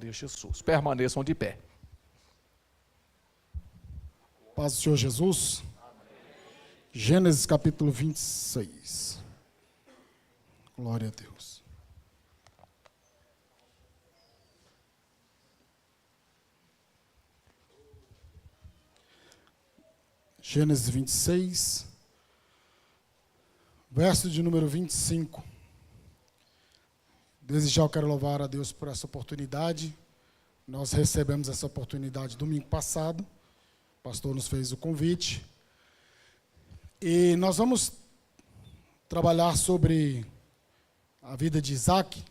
Glória a Jesus. Permaneçam de pé. Paz do Senhor Jesus. Gênesis capítulo 26. Glória a Deus. Gênesis 26, verso de número 25. Desde já eu quero louvar a Deus por essa oportunidade. Nós recebemos essa oportunidade domingo passado. O pastor nos fez o convite. E nós vamos trabalhar sobre a vida de Isaac.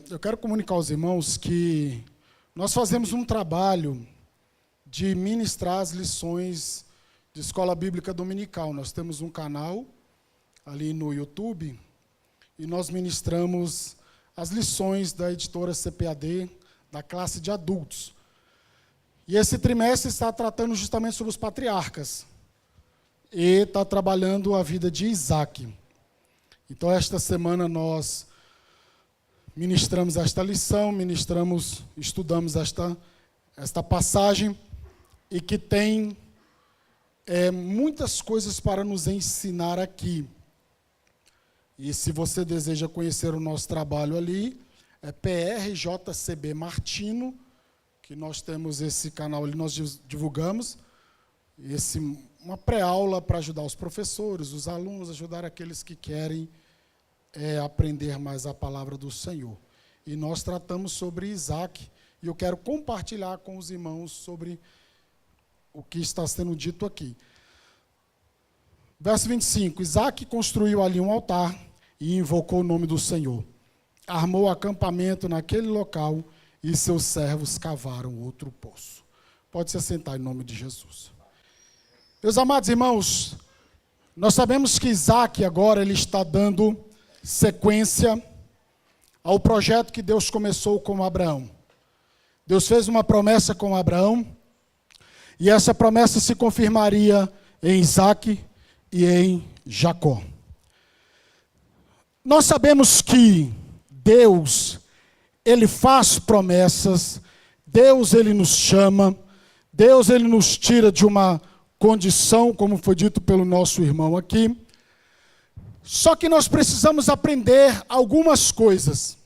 Eu quero comunicar aos irmãos que nós fazemos um trabalho de ministrar as lições de escola bíblica dominical. Nós temos um canal ali no YouTube e nós ministramos as lições da editora CPAD, da classe de adultos. E esse trimestre está tratando justamente sobre os patriarcas. E está trabalhando a vida de Isaac. Então, esta semana nós ministramos esta lição, estudamos esta passagem, e que tem muitas coisas para nos ensinar aqui. E se você deseja conhecer o nosso trabalho ali, é PRJCB Martino, que nós temos esse canal ali, nós divulgamos uma pré-aula para ajudar os professores, os alunos, ajudar aqueles que querem aprender mais a palavra do Senhor. E nós tratamos sobre Isaac, e eu quero compartilhar com os irmãos sobre o que está sendo dito aqui. Verso 25. Isaac construiu ali um altar e invocou o nome do Senhor. Armou acampamento naquele local e seus servos cavaram outro poço. Pode se assentar em nome de Jesus. Meus amados irmãos, nós sabemos que Isaac agora ele está dando sequência ao projeto que Deus começou com Abraão. Deus fez uma promessa com Abraão, e essa promessa se confirmaria em Isaac e em Jacó. Nós sabemos que Deus, Ele faz promessas, Deus, Ele nos chama, Deus, Ele nos tira de uma condição, como foi dito pelo nosso irmão aqui. Só que nós precisamos aprender algumas coisas.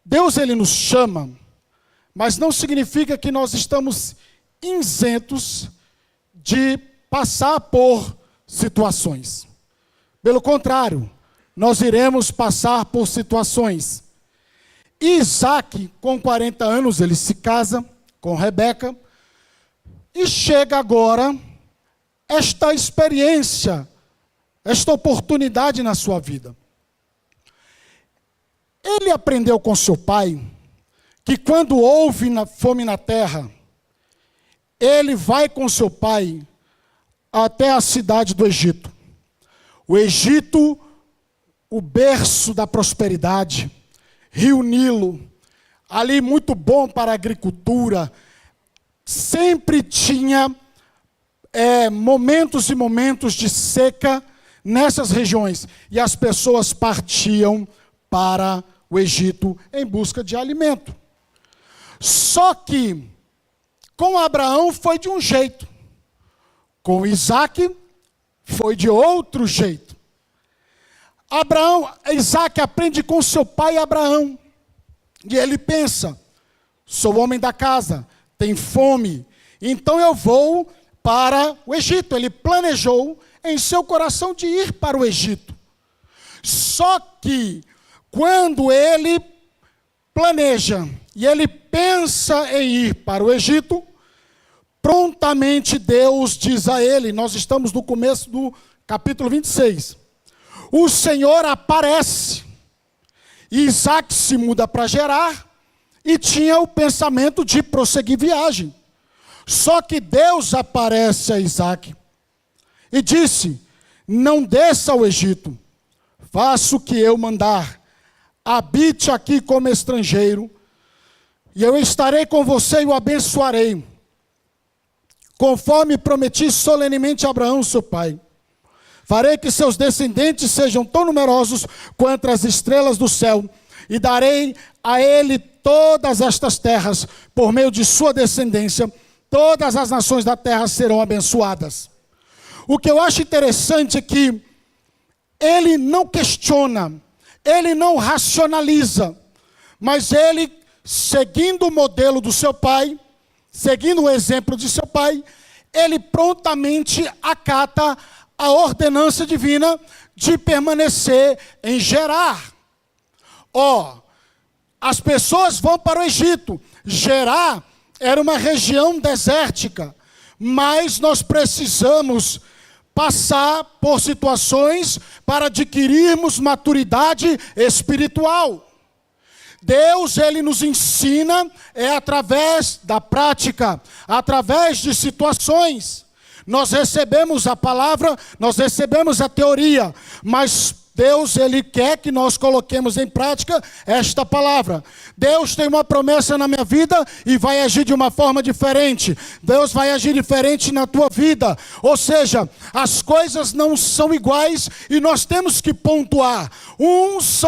Deus, Ele nos chama, mas não significa que nós estamos isentos de passar por situações. Pelo contrário, nós iremos passar por situações. Isaac, com 40 anos, ele se casa com Rebeca e chega agora esta experiência, esta oportunidade na sua vida. Ele aprendeu com seu pai que quando houve fome na terra, ele vai com seu pai até a cidade do Egito. O Egito, o berço da prosperidade, Rio Nilo, ali muito bom para a agricultura, sempre tinha momentos e momentos de seca nessas regiões, e as pessoas partiam para o Egito em busca de alimento. Só que com Abraão foi de um jeito, com Isaac foi de outro jeito. Isaac aprende com seu pai Abraão, e ele pensa: sou homem da casa, tenho fome, então eu vou para o Egito. Ele planejou em seu coração de ir para o Egito. Só que quando ele planeja e ele pensa em ir para o Egito, prontamente Deus diz a ele, nós estamos no começo do capítulo 26, o Senhor aparece, e Isaac se muda para Gerar, e tinha o pensamento de prosseguir viagem. Só que Deus aparece a Isaac, e disse: não desça ao Egito, faça o que eu mandar, habite aqui como estrangeiro, e eu estarei com você e o abençoarei, conforme prometi solenemente a Abraão, seu pai. Farei que seus descendentes sejam tão numerosos quanto as estrelas do céu, e darei a ele todas estas terras, por meio de sua descendência, todas as nações da terra serão abençoadas. O que eu acho interessante é que ele não questiona, ele não racionaliza, mas ele, seguindo o modelo do seu pai, seguindo o exemplo de seu pai, ele prontamente acata a ordenança divina de permanecer em Gerar. As pessoas vão para o Egito. Gerar era uma região desértica, mas nós precisamos passar por situações para adquirirmos maturidade espiritual. Deus, ele nos ensina através da prática, através de situações. Nós recebemos a palavra, nós recebemos a teoria, mas Deus, ele quer que nós coloquemos em prática esta palavra. Deus tem uma promessa na minha vida e vai agir de uma forma diferente. Deus vai agir diferente na tua vida. Ou seja, as coisas não são iguais e nós temos que pontuar. Uns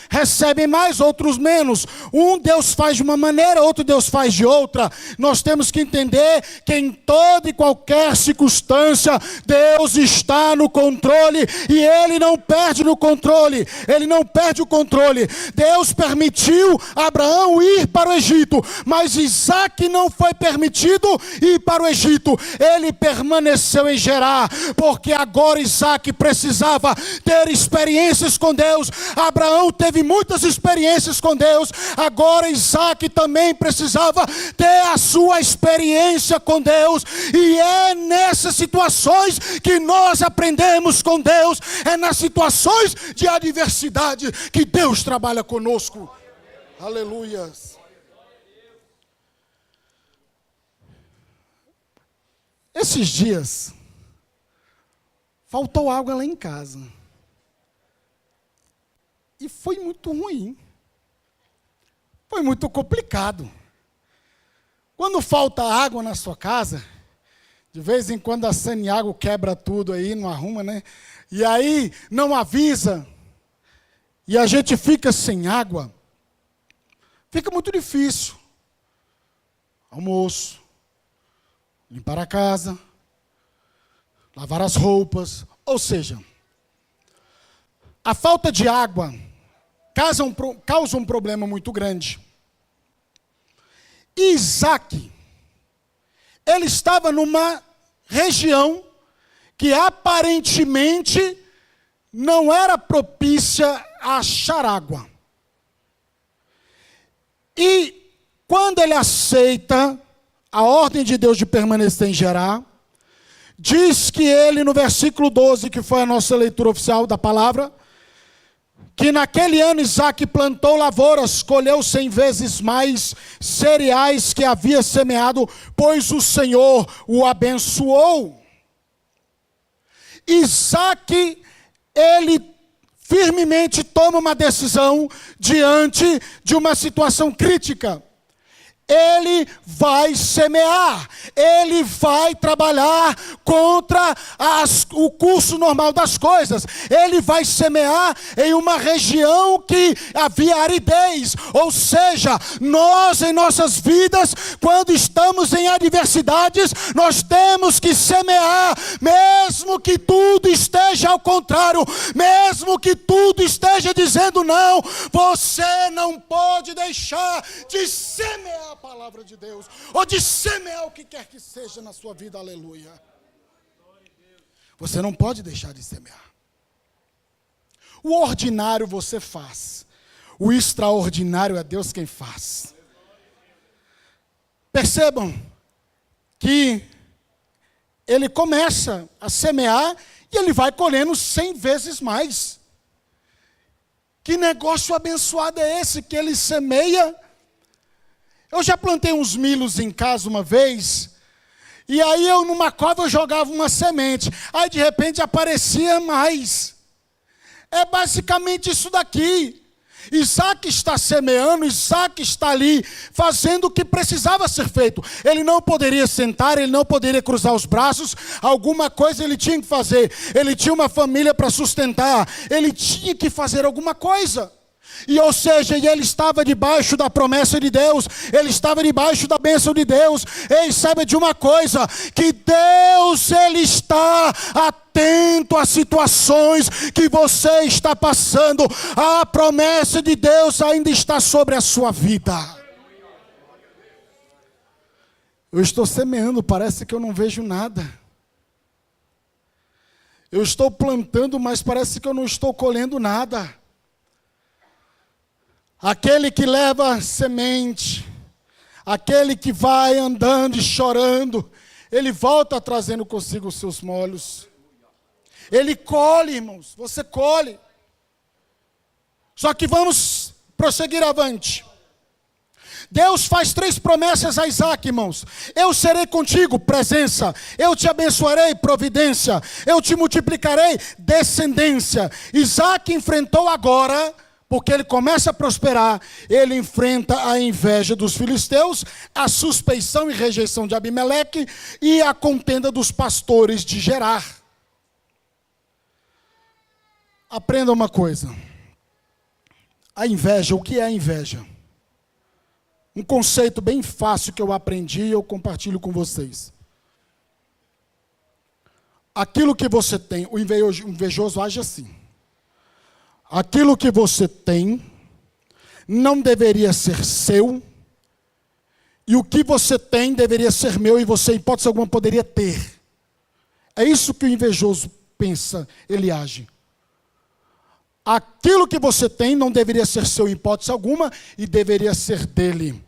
recebem mais, outros menos. Um Deus faz de uma maneira, outro Deus faz de outra. Nós temos que entender que em toda e qualquer circunstância, Deus está no controle e Ele não perde no controle. Ele não perde o controle. Deus permitiu Abraão ir para o Egito, mas Isaac não foi permitido ir para o Egito. Ele permaneceu em Gerar, porque agora Isaac precisava ter experiências com Deus. Abraão teve muitas experiências com Deus, agora Isaac também precisava ter a sua experiência com Deus, e é nessas situações que nós aprendemos com Deus, é nas situações de adversidade que Deus trabalha conosco. Aleluias. Esses dias faltou água lá em casa. E foi muito ruim. Foi muito complicado. Quando falta água na sua casa, de vez em quando a Saniago quebra tudo aí, não arruma, né? E aí não avisa. E a gente fica sem água. Fica muito difícil. Almoço, limpar a casa, lavar as roupas. Ou seja, a falta de água causa um problema muito grande. Isaac, ele estava numa região que aparentemente não era propícia a achar água. E quando ele aceita a ordem de Deus de permanecer em Gerar, diz que ele, no versículo 12, que foi a nossa leitura oficial da palavra, que naquele ano Isaac plantou lavouras, colheu 100 vezes mais cereais que havia semeado, pois o Senhor o abençoou. Isaac, ele firmemente toma uma decisão diante de uma situação crítica. Ele vai semear, ele vai trabalhar contra o curso normal das coisas. Ele vai semear em uma região que havia aridez. Ou seja, nós em nossas vidas, quando estamos em adversidades, nós temos que semear, mesmo que tudo esteja ao contrário, mesmo que tudo esteja dizendo não, você não pode deixar de semear a palavra de Deus, ou de semear o que quer que seja na sua vida, aleluia. Você não pode deixar de semear. O ordinário você faz, o extraordinário é Deus quem faz. Percebam que ele começa a semear e ele vai colhendo 100 vezes mais. Que negócio abençoado é esse que ele semeia? Eu já plantei uns milhos em casa uma vez, e aí eu numa cova eu jogava uma semente, aí de repente aparecia mais. É basicamente isso daqui. Isaac está semeando, Isaac está ali fazendo o que precisava ser feito. Ele não poderia sentar, ele não poderia cruzar os braços, alguma coisa ele tinha que fazer. Ele tinha uma família para sustentar, ele tinha que fazer alguma coisa. E ou seja, ele estava debaixo da promessa de Deus, ele estava debaixo da bênção de Deus. Ei, saiba de uma coisa, que Deus, ele está atento às situações que você está passando. A promessa de Deus ainda está sobre a sua vida. Eu estou semeando, parece que eu não vejo nada. Eu estou plantando, mas parece que eu não estou colhendo nada. Aquele que leva semente, aquele que vai andando e chorando, ele volta trazendo consigo os seus molhos. Ele colhe, irmãos, você colhe. Só que vamos prosseguir avante. Deus faz 3 promessas a Isaac, irmãos. Eu serei contigo, presença. Eu te abençoarei, providência. Eu te multiplicarei, descendência. Isaac enfrentou agora, porque ele começa a prosperar, ele enfrenta a inveja dos filisteus, a suspeição e rejeição de Abimeleque e a contenda dos pastores de Gerar. Aprenda uma coisa. A inveja, o que é a inveja? Um conceito bem fácil que eu aprendi e eu compartilho com vocês. Aquilo que você tem, o invejoso age assim. Aquilo que você tem não deveria ser seu, e o que você tem deveria ser meu, e você, em hipótese alguma, poderia ter. É isso que o invejoso pensa, ele age. Aquilo que você tem não deveria ser seu, em hipótese alguma, e deveria ser dele.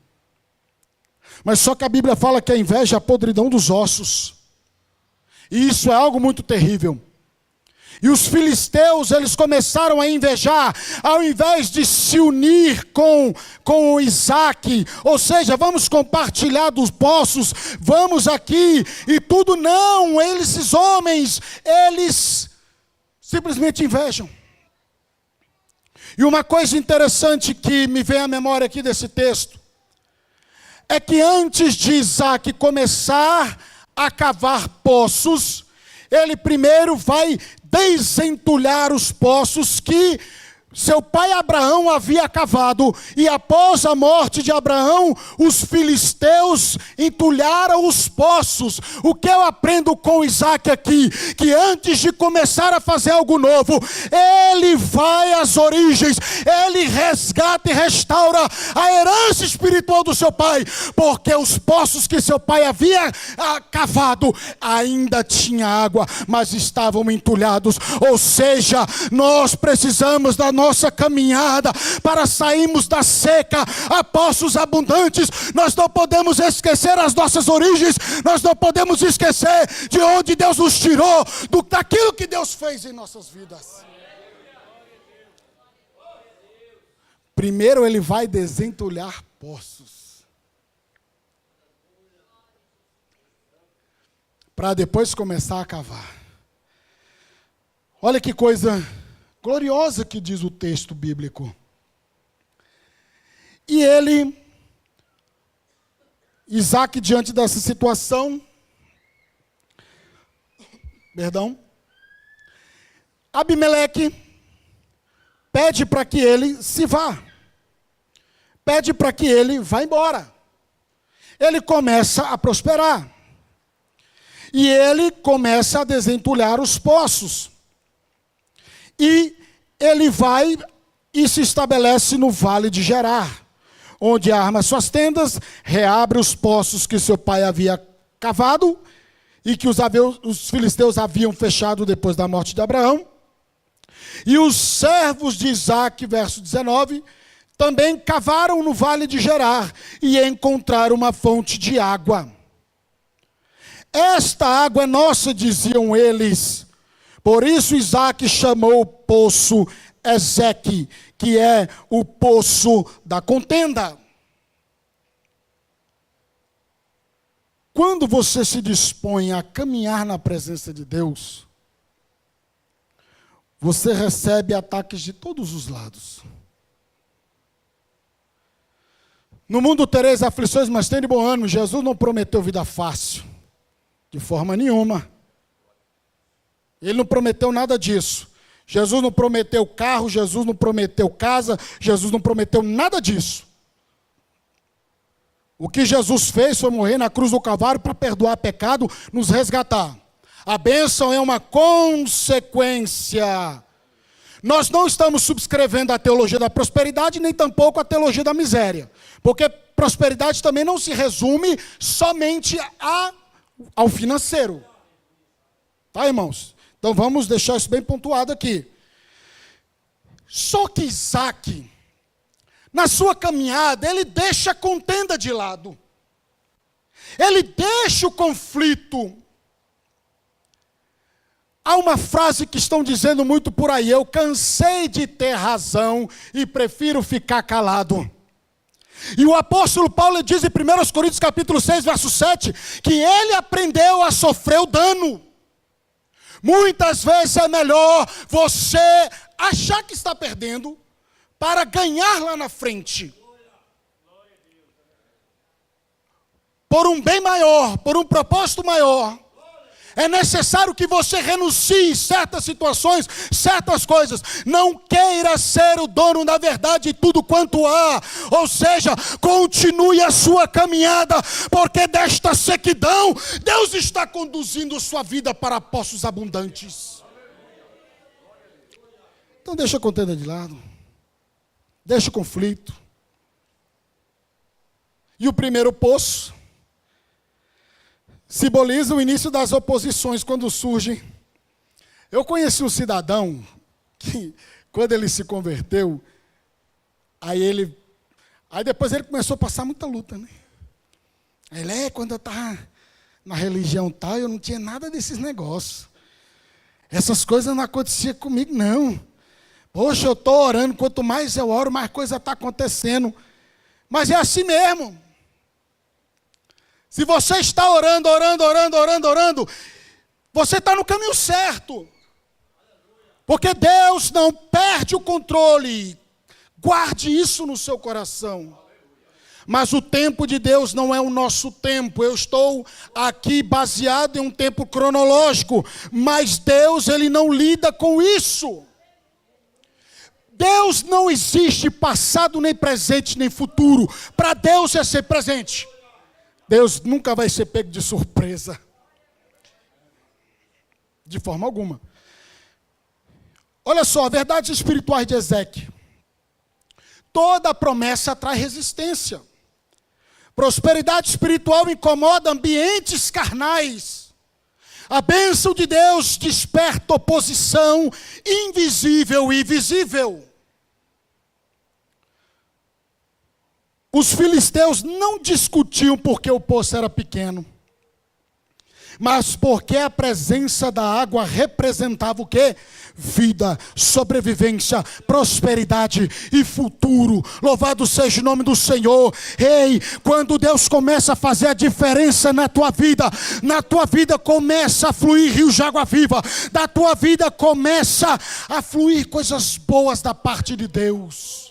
Mas só que a Bíblia fala que a inveja é a podridão dos ossos. E isso é algo muito terrível. E os filisteus, eles começaram a invejar, ao invés de se unir com Isaac, ou seja, vamos compartilhar dos poços, vamos aqui, e tudo não, esses homens, eles simplesmente invejam. E uma coisa interessante que me vem à memória aqui desse texto, é que antes de Isaac começar a cavar poços, ele primeiro vai desentulhar os poços que seu pai Abraão havia cavado, e após a morte de Abraão, os filisteus entulharam os poços. O que eu aprendo com Isaac aqui? Que antes de começar a fazer algo novo, ele vai às origens, ele resgata e restaura a herança espiritual do seu pai, porque os poços que seu pai havia cavado ainda tinha água, mas estavam entulhados. Ou seja, nós precisamos da nossa caminhada para sairmos da seca a poços abundantes. Nós não podemos esquecer as nossas origens, nós não podemos esquecer de onde Deus nos tirou, daquilo que Deus fez em nossas vidas. Primeiro ele vai desentulhar poços, para depois começar a cavar. Olha que coisa gloriosa que diz o texto bíblico. E Isaac, diante dessa situação, Abimeleque pede para que ele se vá. Pede para que ele vá embora. Ele começa a prosperar. E ele começa a desentulhar os poços. E ele vai e se estabelece no vale de Gerar, onde arma suas tendas, reabre os poços que seu pai havia cavado e que os filisteus haviam fechado depois da morte de Abraão. E os servos de Isaac, verso 19, também cavaram no vale de Gerar e encontraram uma fonte de água. Esta água é nossa, diziam eles. Por isso Isaac chamou o poço Ezeque, que é o poço da contenda. Quando você se dispõe a caminhar na presença de Deus, você recebe ataques de todos os lados. No mundo tereis aflições, mas tende bom ânimo. Jesus não prometeu vida fácil, de forma nenhuma. Ele não prometeu nada disso. Jesus não prometeu carro, Jesus não prometeu casa, Jesus não prometeu nada disso. O que Jesus fez foi morrer na cruz do Calvário para perdoar pecado, nos resgatar. A bênção é uma consequência. Nós não estamos subscrevendo a teologia da prosperidade, nem tampouco a teologia da miséria. Porque prosperidade também não se resume somente ao financeiro. Tá, irmãos? Então vamos deixar isso bem pontuado aqui. Só que Isaac, na sua caminhada, ele deixa a contenda de lado. Ele deixa o conflito. Há uma frase que estão dizendo muito por aí: eu cansei de ter razão e prefiro ficar calado. E o apóstolo Paulo diz em 1 Coríntios capítulo 6, verso 7, que ele aprendeu a sofrer o dano. Muitas vezes é melhor você achar que está perdendo para ganhar lá na frente. Por um bem maior, por um propósito maior. É necessário que você renuncie certas situações, certas coisas. Não queira ser o dono da verdade de tudo quanto há. Ou seja, continue a sua caminhada, porque desta sequidão, Deus está conduzindo sua vida para poços abundantes. Então deixa a contenda de lado. Deixa o conflito. E o primeiro poço simboliza o início das oposições quando surgem. Eu conheci um cidadão que, quando ele se converteu, aí depois ele começou a passar muita luta, né? Quando eu estava na religião tal, eu não tinha nada desses negócios. Essas coisas não aconteciam comigo, não. Poxa, eu estou orando, quanto mais eu oro, mais coisa está acontecendo. Mas é assim mesmo. Se você está orando, você está no caminho certo. Porque Deus não perde o controle. Guarde isso no seu coração. Mas o tempo de Deus não é o nosso tempo. Eu estou aqui baseado em um tempo cronológico. Mas Deus, Ele não lida com isso. Deus não existe passado, nem presente, nem futuro. Para Deus é ser presente. Deus nunca vai ser pego de surpresa. De forma alguma. Olha só, verdades espirituais de Ezequiel. Toda promessa traz resistência. Prosperidade espiritual incomoda ambientes carnais. A bênção de Deus desperta oposição invisível e visível. Os filisteus não discutiam porque o poço era pequeno, mas porque a presença da água representava o quê? Vida, sobrevivência, prosperidade e futuro. Louvado seja o nome do Senhor. Ei, quando Deus começa a fazer a diferença na tua vida começa a fluir rios de água viva, da tua vida começa a fluir coisas boas da parte de Deus.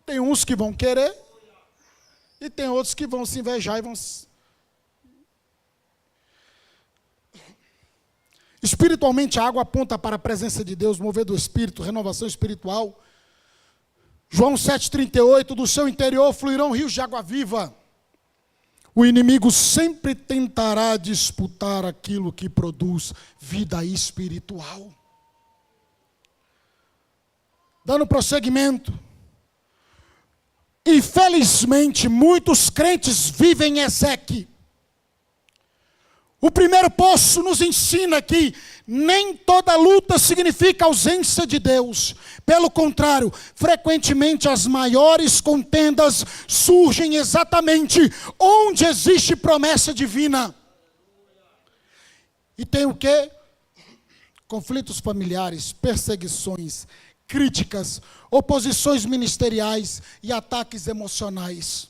Tem uns que vão querer, e tem outros que vão se invejar e vão se... Espiritualmente, a água aponta para a presença de Deus, mover do Espírito, renovação espiritual. João 7,38, do seu interior fluirão rios de água viva. O inimigo sempre tentará disputar aquilo que produz vida espiritual. Dando prosseguimento. Infelizmente, muitos crentes vivem em Ezequiel. O primeiro poço nos ensina que nem toda luta significa ausência de Deus. Pelo contrário, frequentemente as maiores contendas surgem exatamente onde existe promessa divina. E tem o quê? Conflitos familiares, perseguições, críticas, oposições ministeriais e ataques emocionais.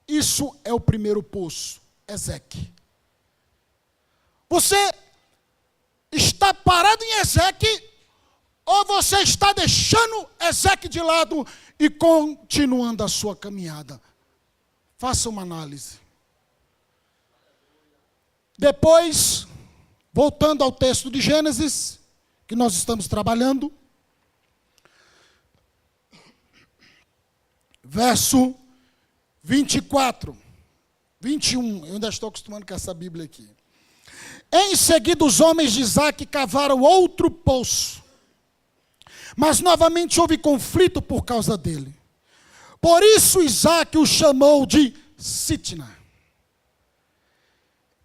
Isso é o primeiro poço, Ezequiel. Você está parado em Ezequiel ou você está deixando Ezequiel de lado e continuando a sua caminhada? Faça uma análise. Depois Voltando ao texto de Gênesis, que nós estamos trabalhando, verso 24, 21, eu ainda estou acostumando com essa Bíblia aqui. Em seguida, os homens de Isaque cavaram outro poço, mas novamente houve conflito por causa dele. Por isso Isaque o chamou de Sitna.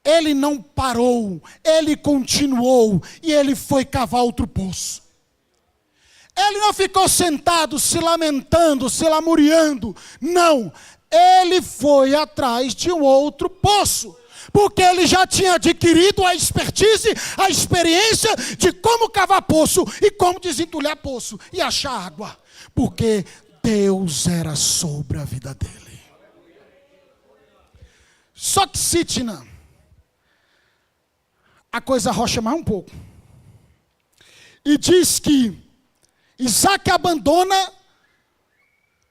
Ele não parou, ele continuou e ele foi cavar outro poço. Ele não ficou sentado, se lamentando, se lamuriando. Não, ele foi atrás de um outro poço. Porque ele já tinha adquirido a expertise, a experiência de como cavar poço e como desentulhar poço e achar água. Porque Deus era sobre a vida dele. Só que Sitna, a coisa rocha mais um pouco. E diz que Isaque abandona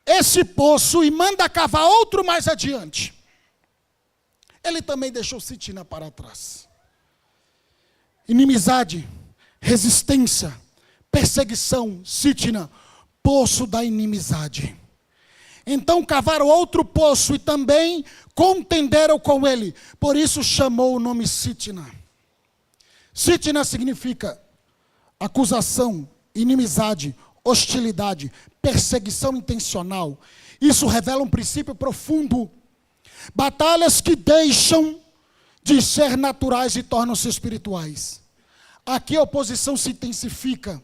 esse poço e manda cavar outro mais adiante. Ele também deixou Sitna para trás. Inimizade, resistência, perseguição, Sitna, poço da inimizade. Então cavaram outro poço e também contenderam com ele. Por isso chamou o nome Sitna. Sitna significa acusação, inimizade, hostilidade, perseguição intencional. Isso revela um princípio profundo. Batalhas que deixam de ser naturais e tornam-se espirituais. Aqui a oposição se intensifica.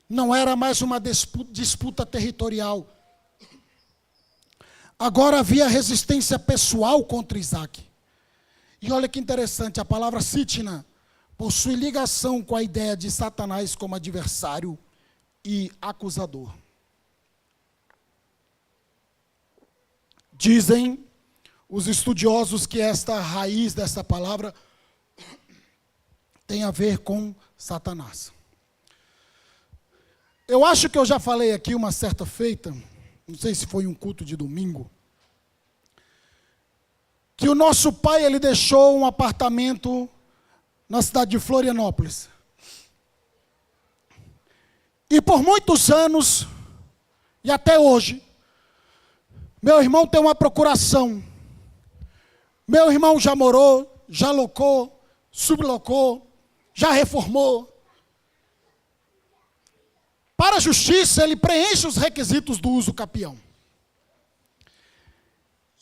Não era mais uma disputa territorial. Agora havia resistência pessoal contra Isaque. E olha que interessante, a palavra Sitna possui ligação com a ideia de Satanás como adversário e acusador. Dizem os estudiosos que esta raiz dessa palavra tem a ver com Satanás. Eu acho que eu já falei aqui uma certa feita, não sei se foi um culto de domingo, que o nosso pai, ele deixou um apartamento na cidade de Florianópolis. E por muitos anos, e até hoje, meu irmão tem uma procuração. Meu irmão já morou, já locou, sublocou, já reformou. Para a justiça, ele preenche os requisitos do uso capião.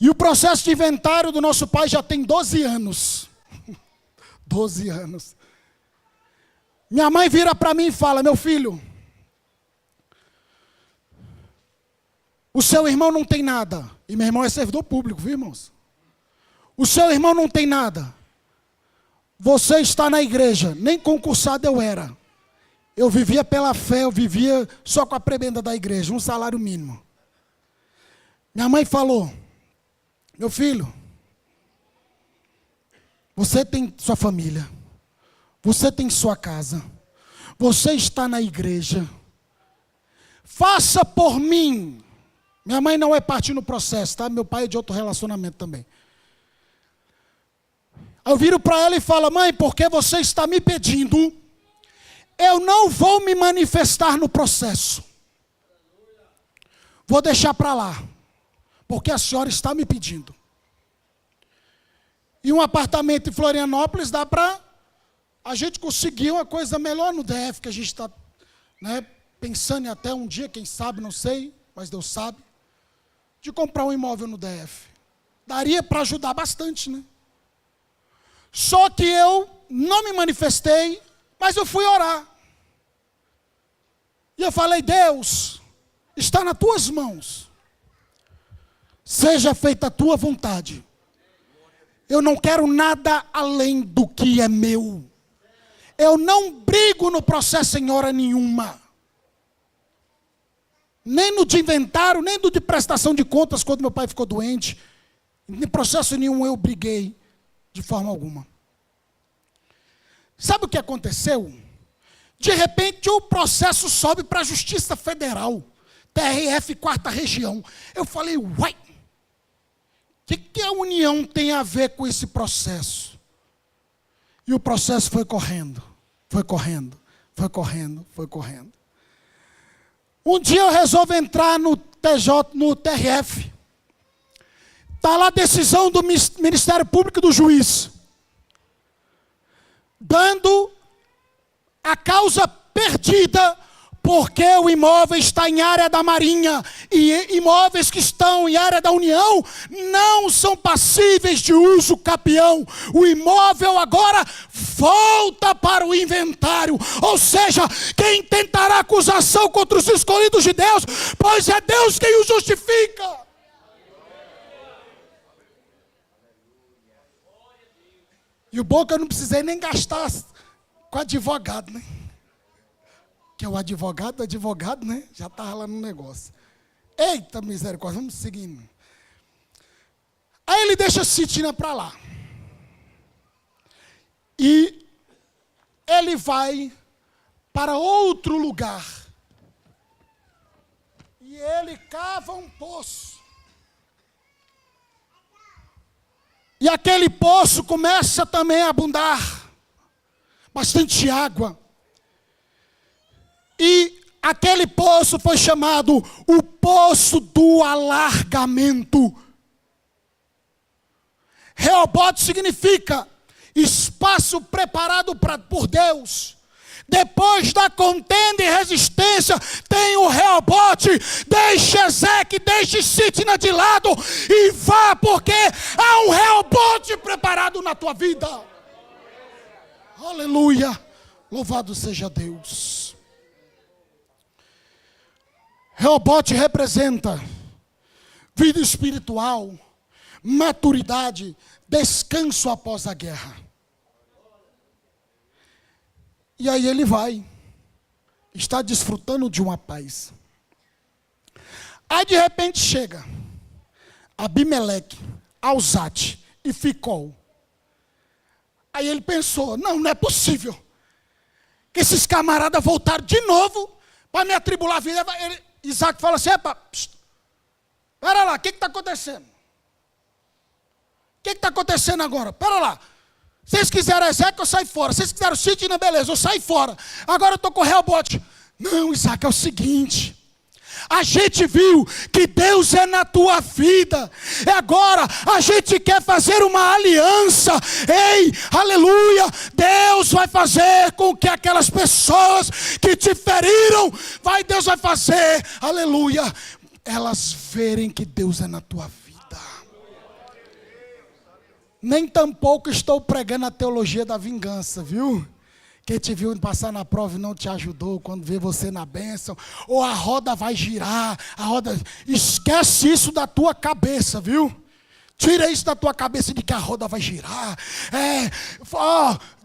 E o processo de inventário do nosso pai já tem 12 anos. 12 anos. Minha mãe vira para mim e fala: meu filho, o seu irmão não tem nada. E meu irmão é servidor público, viu, irmãos? O seu irmão não tem nada. Você está na igreja. Nem concursado eu era. Eu vivia pela fé, eu vivia só com a prebenda da igreja, um salário mínimo. Minha mãe falou: meu filho, você tem sua família, você tem sua casa, você está na igreja, faça por mim. Minha mãe não é parte no processo, tá? Meu pai é de outro relacionamento também. Eu viro para ela e falo: mãe, porque você está me pedindo, eu não vou me manifestar no processo. Vou deixar para lá, porque a senhora está me pedindo. E um apartamento em Florianópolis dá para a gente conseguir uma coisa melhor no DF, que a gente está, né, pensando em até um dia, quem sabe, não sei, mas Deus sabe, de comprar um imóvel no DF. Daria para ajudar bastante, né? Só que eu não me manifestei, mas eu fui orar. E eu falei: Deus, está nas tuas mãos. Seja feita a tua vontade. Eu não quero nada além do que é meu. Eu não brigo no processo em hora nenhuma. Nem no de inventário, nem no de prestação de contas, quando meu pai ficou doente. Em processo nenhum eu briguei de forma alguma. Sabe o que aconteceu? De repente o processo sobe para a Justiça Federal, TRF 4ª Região. Eu falei: uai, o que a União tem a ver com esse processo? E o processo foi correndo, foi correndo, foi correndo, foi correndo. Um dia eu resolvo entrar no TRF. Está lá a decisão do Ministério Público e do juiz, dando a causa perdida, porque o imóvel está em área da Marinha, e imóveis que estão em área da União não são passíveis de uso capião. O imóvel agora volta para o inventário, ou seja, quem tentará acusação contra os escolhidos de Deus, pois é Deus quem o justifica. E o bom é que eu não precisei nem gastar com advogado, né? Que é o advogado, né? Já estava lá no negócio. Eita misericórdia, vamos seguindo. Aí ele deixa a Citina para lá. E ele vai para outro lugar. E ele cava um poço. E aquele poço começa também a abundar. Bastante água. E aquele poço foi chamado o Poço do Alargamento. Reobote significa espaço preparado por Deus. Depois da contenda e resistência, tem o Reobote. Deixe Ezequiel, deixe Citina de lado e vá, porque há um Reobote preparado na tua vida. Aleluia, louvado seja Deus. Reobote representa vida espiritual, maturidade, descanso após a guerra. E aí ele vai, está desfrutando de uma paz. Aí de repente chega Abimeleque, Alzate e Ficol. Aí ele pensou, não é possível que esses camaradas voltaram de novo para me atribular a vida. Isaac fala assim, espera lá, o que está acontecendo? O que está acontecendo agora? Espera lá. Vocês quiseram Ezequiel, eu saio fora. Vocês quiseram Citina, beleza, eu saio fora. Agora eu estou com o Reobote. Não, Isaac, é o seguinte. A gente viu que Deus é na tua vida. E agora a gente quer fazer uma aliança. Ei, aleluia. Deus vai fazer com que aquelas pessoas que te feriram, Deus vai fazer, aleluia, elas verem que Deus é na tua vida. Nem tampouco estou pregando a teologia da vingança, viu? Quem te viu passar na prova e não te ajudou, quando vê você na bênção, ou a roda vai girar, esquece isso da tua cabeça, viu? Tira isso da tua cabeça de que a roda vai girar.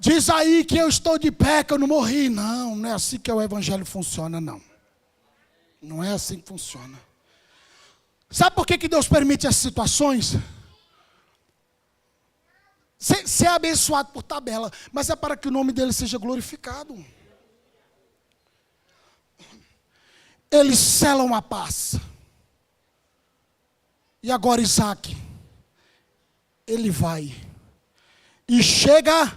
Diz aí que eu estou de pé, que eu não morri. Não é assim que o evangelho funciona, não. Não é assim que funciona. Sabe por que Deus permite essas situações? Ser abençoado por tabela, mas é para que o nome dele seja glorificado. Eles selam a paz. E agora Isaac, ele vai e chega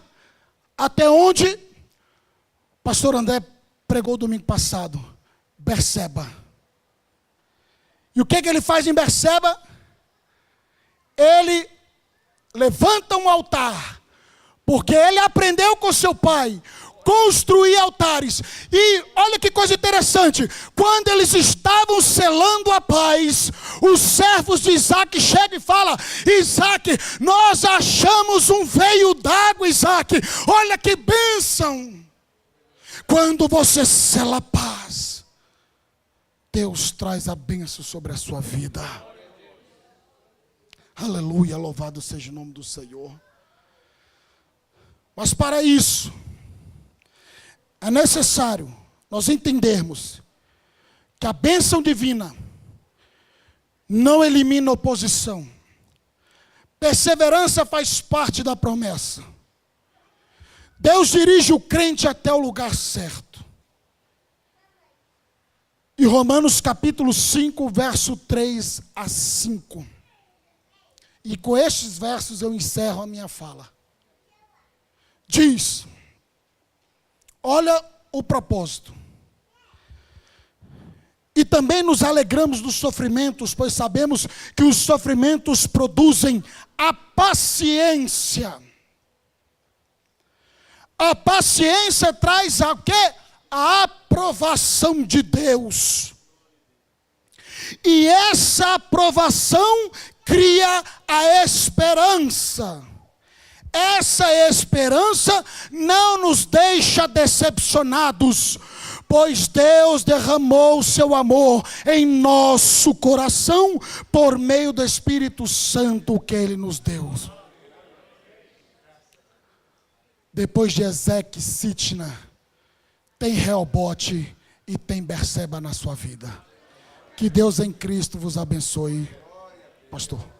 até onde o pastor André pregou domingo passado, Berseba. E o que ele faz em Berseba? Ele levanta um altar, porque ele aprendeu com seu pai construir altares. E olha que coisa interessante, quando eles estavam selando a paz, os servos de Isaac chegam e falam: Isaac, nós achamos um veio d'água, Isaac, olha que bênção. Quando você sela a paz, Deus traz a bênção sobre a sua vida. Aleluia, louvado seja o nome do Senhor. Mas para isso, é necessário nós entendermos que a bênção divina não elimina oposição. Perseverança faz parte da promessa. Deus dirige o crente até o lugar certo. E Romanos capítulo 5, verso 3 a 5. E com estes versos eu encerro a minha fala. diz: olha o propósito. E também nos alegramos dos sofrimentos, pois sabemos que os sofrimentos produzem a paciência. A paciência traz a quê? A aprovação de Deus. E essa aprovação cria a esperança. Essa esperança não nos deixa decepcionados, pois Deus derramou o seu amor em nosso coração por meio do Espírito Santo que Ele nos deu. Depois de Ezeque, Sitna, tem Reobote e tem Berseba na sua vida. Que Deus em Cristo vos abençoe, pastor.